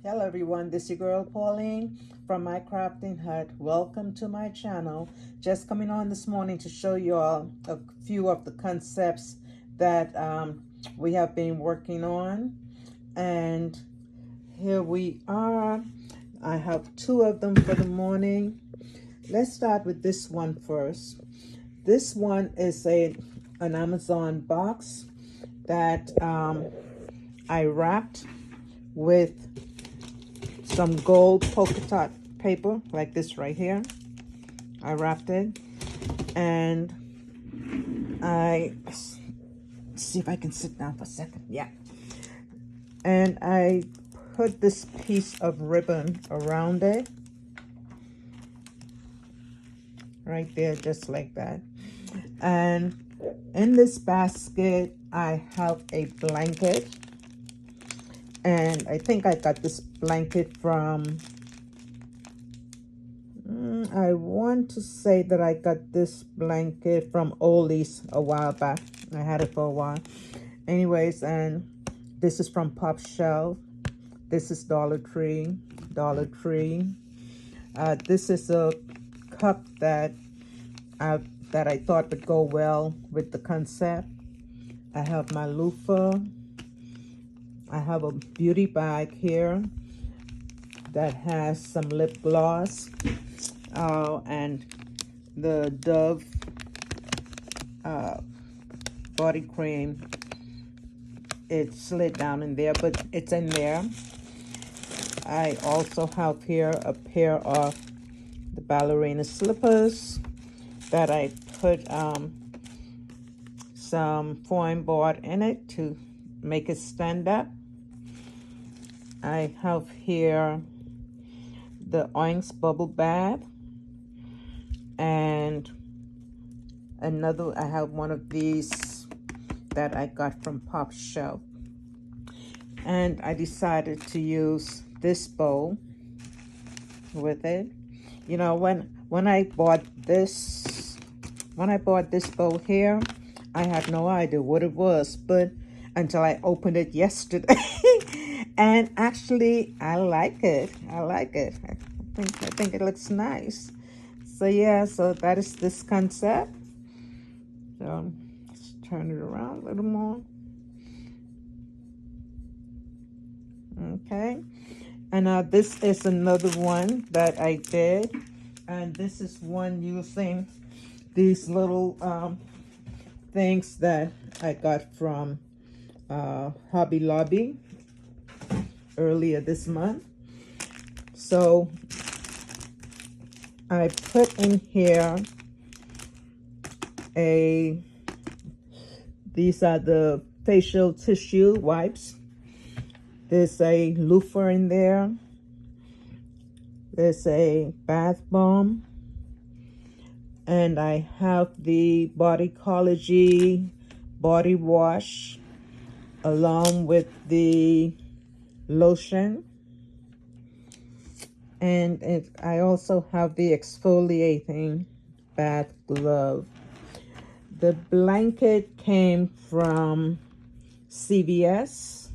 Hello everyone, this is your girl Pauline from My Crafting Hut. Welcome to my channel. Just coming on this morning to show you all a few of the concepts that we have been working on. And here we are. I have two of them for the morning. Let's start with this one first. This one is an Amazon box that I wrapped with some gold polka dot paper like this right here. I wrapped it and see if I can sit down for a second. Yeah. And I put this piece of ribbon around it right there, just like that. And in this basket I have a blanket, and I think I got this blanket from I want to say that I got this blanket from Ollie's a while back. I had it for a while. Anyways, and this is from Pop Shelf. This is Dollar Tree. This is a cup that I thought would go well with the concept. I have my loofah. I have a beauty bag here that has some lip gloss. And the Dove body cream. It slid down in there, but it's in there. I also have here a pair of the ballerina slippers that I put some foam board in it to make it stand up. I have here the Oinks bubble bath, and another, I have one of these that I got from Pop Shelf. And I decided to use this bowl with it. You know, when I bought this bowl here, I had no idea what it was, but until I opened it yesterday. And actually I like it. I think it looks nice. So yeah, so that is this concept. So let's turn it around a little more. Okay, and this is another one that I did, and this is one using these little things that I got from Hobby Lobby earlier this month. So I put in here these are the facial tissue wipes. There's a loofah in there. There's a bath bomb. And I have the Bodycology body wash along with the lotion. And I also have the exfoliating bath glove. The blanket came from CVS.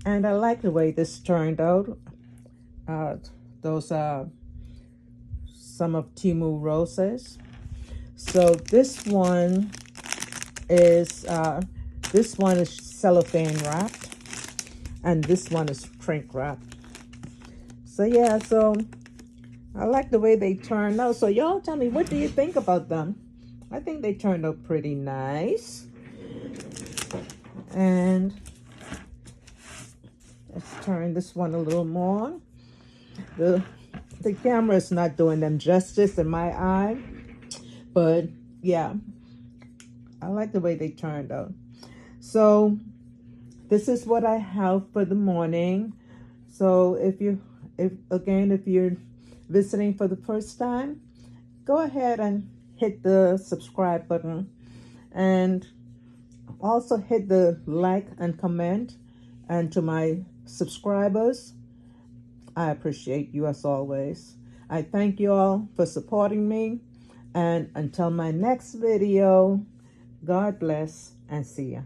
And I like the way this turned out. Those are some of Timu roses. So this one is cellophane wrapped, and this one is shrink wrapped. So yeah, so I like the way they turned out. So y'all tell me, what do you think about them? I think they turned out pretty nice. And let's turn this one a little more. The camera is not doing them justice in my eye, but yeah, I like the way they turned out. So this is what I have for the morning. So if you're visiting for the first time, go ahead and hit the subscribe button, and also hit the like and comment. And to my subscribers, I appreciate you as always. I thank you all for supporting me. And until my next video, God bless and see ya.